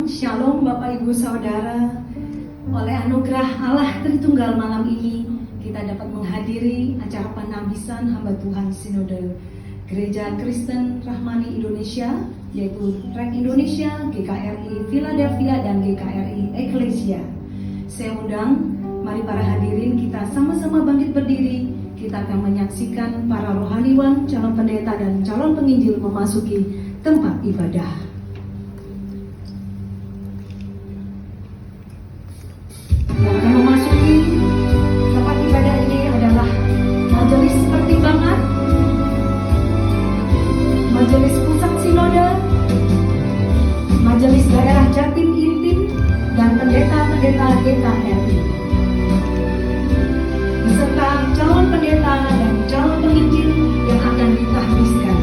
Shalom Bapak Ibu Saudara. Oleh anugerah Allah Tritunggal malam ini kita dapat menghadiri acara penambisan hamba Tuhan Sinode Gereja Kristen Rahmani Indonesia, yaitu REK Indonesia, GKRI Philadelphia, dan GKRI Eklesia. Saya undang, mari para hadirin kita sama-sama bangkit berdiri. Kita akan menyaksikan para rohaniwan, calon pendeta dan calon penginjil memasuki tempat ibadah. Yang akan memasuki tempat ibadah ini adalah majelis pertimbangan, majelis pusat sinode, majelis daerah Jatim Intim, dan pendeta-pendeta GKRI, beserta calon pendeta dan calon penginjil yang akan ditahbiskan.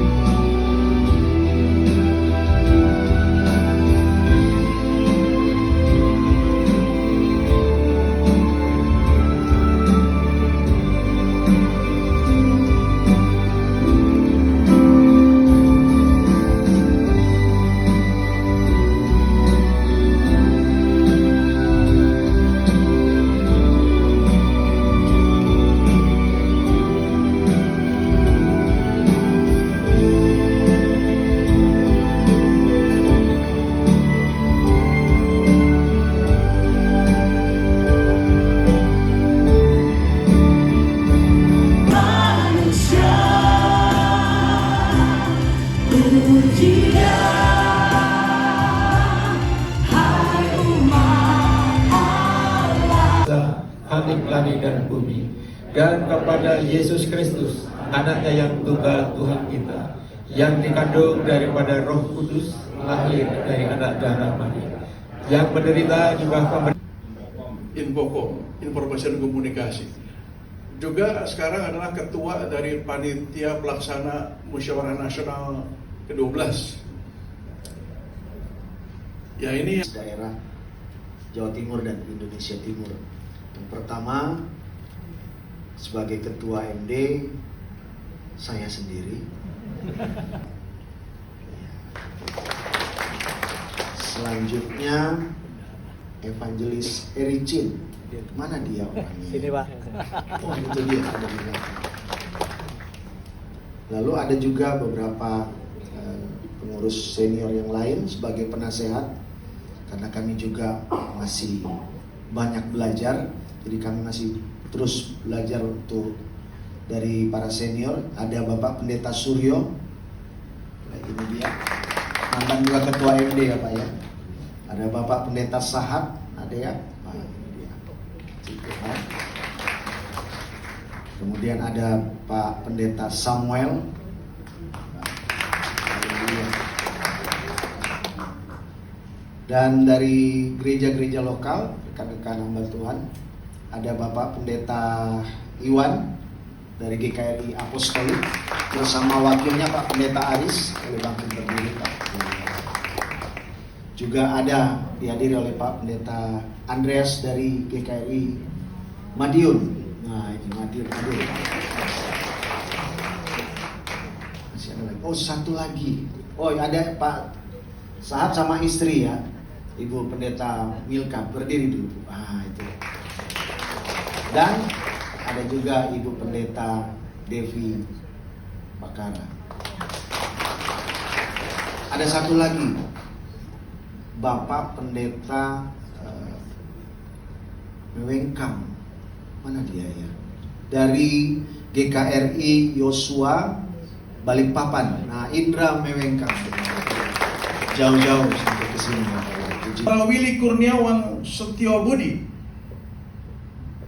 Langit dan bumi, dan kepada Yesus Kristus, anaknya yang tunggal Tuhan kita, yang dikandung daripada Roh Kudus, lahir dari anak darah Maria, yang menderita di bawah Infocom, informasi dan komunikasi. Juga sekarang adalah ketua dari panitia pelaksana Musyawarah Nasional ke-12. Ya, ini daerah Jawa Timur dan Indonesia Timur. Yang pertama, sebagai ketua MD, saya sendiri. Selanjutnya, Evangelis Ericin. Mana dia orangnya? Sini, Pak. Oh, itu dia, ada di belakang. Lalu ada juga beberapa pengurus senior yang lain sebagai penasehat, karena kami juga masih banyak belajar, jadi kami masih terus belajar untuk dari para senior. Ada Bapak Pendeta Suryo, nah, ini dia, mantan juga ketua MD ya Pak ya. Ada Bapak Pendeta Sahab, ada ya, nah, ini dia. Kemudian ada Pak Pendeta Samuel. Dan dari gereja-gereja lokal, rekan-rekan hamba Tuhan, ada Bapak Pendeta Iwan dari GKRI Apostolik bersama wakilnya Pak Pendeta Aris. Boleh bangkit berdiri Pak. Juga ada dihadiri oleh Pak Pendeta Andreas dari GKRI Madiun. Nah, ini Madiun. Masih ada lagi. Oh, satu lagi. Oh, ada Pak Sahat sama istri ya, Ibu Pendeta Milka, berdiri dulu. Ah, itu. Dan ada juga Ibu Pendeta Devi Bakara. Ada satu lagi, Bapak Pendeta Mewengkam. Mana dia ya? Dari GKRI Yosua Balikpapan. Nah, Indra Mewengkam. Jauh-jauh sampai ke sini. Willy Kurniawan Setiobudi,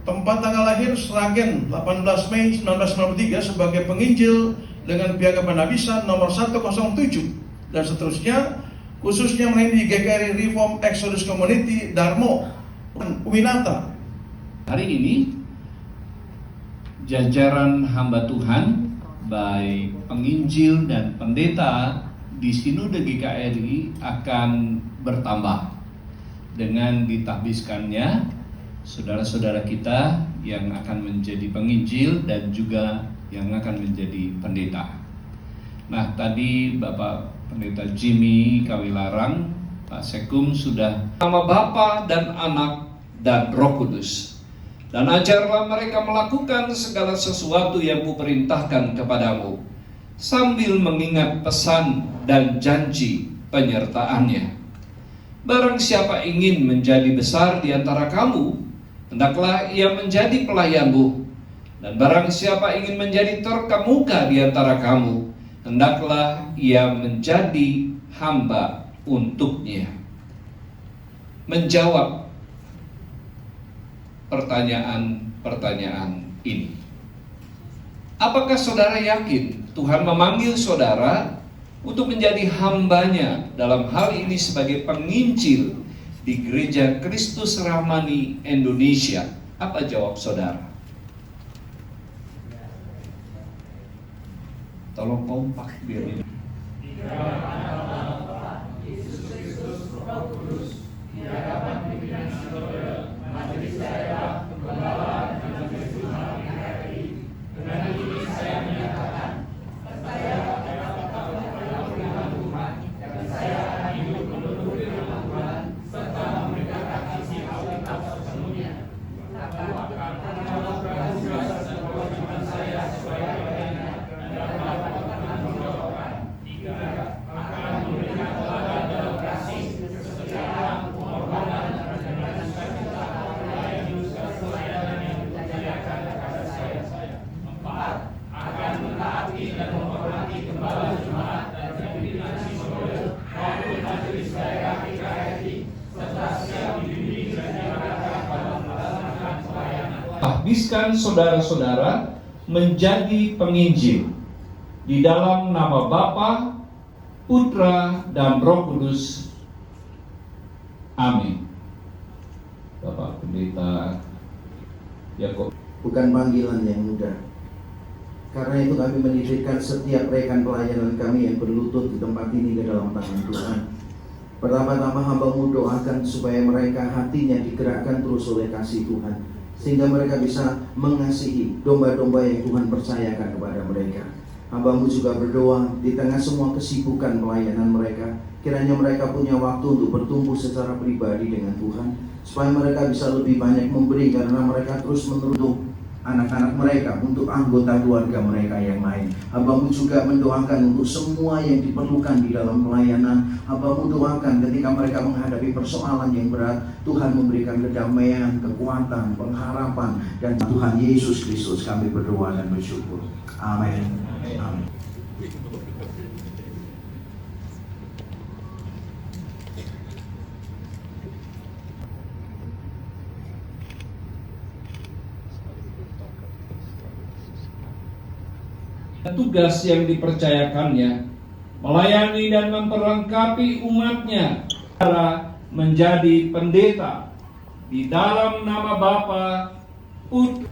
tempat tanggal lahir Sragen 18 Mei 1993, sebagai penginjil dengan piagam penabisan nomor 107 dan seterusnya, khususnya melayani di GKRI Reform Exodus Community Darmo Winata. Hari ini jajaran hamba Tuhan, baik penginjil dan pendeta di Sinode GKRI akan bertambah dengan ditahbiskannya saudara-saudara kita yang akan menjadi penginjil dan juga yang akan menjadi pendeta. Nah, tadi Bapak Pendeta Jimmy Kawilarang Pak Sekum sudah nama Bapa dan Anak dan Roh Kudus. Dan ajarlah mereka melakukan segala sesuatu yang kuperintahkan kepadamu, sambil mengingat pesan dan janji penyertaannya. Barang siapa ingin menjadi besar di antara kamu, hendaklah ia menjadi pelayanmu. Dan barang siapa ingin menjadi terkemuka di antara kamu, hendaklah ia menjadi hamba untuknya. Menjawab pertanyaan-pertanyaan ini. Apakah saudara yakin Tuhan memanggil saudara untuk menjadi hambanya dalam hal ini sebagai penginjil di Gereja Kristus Rahmani Indonesia? Apa jawab saudara? Tolong kompak biar ini. Habiskan saudara-saudara menjadi penginjil di dalam nama Bapa, Putra, dan Roh Kudus. Amin. Bapak Pendeta Yakob. Bukan panggilan yang mudah. Karena itu kami menitipkan setiap rekan pelayanan kami yang berlutut di tempat ini ke dalam tangan Tuhan. Pertama-tama hamba-Mu doakan supaya mereka hatinya digerakkan terus oleh kasih Tuhan, sehingga mereka bisa mengasihi domba-domba yang Tuhan percayakan kepada mereka. Hamba-Mu juga berdoa di tengah semua kesibukan pelayanan mereka, kiranya mereka punya waktu untuk bertumbuh secara pribadi dengan Tuhan, supaya mereka bisa lebih banyak memberi, karena mereka terus menuntut anak-anak mereka, untuk anggota keluarga mereka yang lain. Hamba-Mu juga mendoakan untuk semua yang diperlukan di dalam pelayanan. Hamba-Mu doakan ketika mereka menghadapi persoalan yang berat, Tuhan memberikan kedamaian, kekuatan, pengharapan, dan Tuhan Yesus Kristus kami berdoa dan bersyukur. Amin. Amin. Tugas yang dipercayakannya melayani dan memperlengkapi umatnya cara menjadi pendeta di dalam nama Bapa, Putra,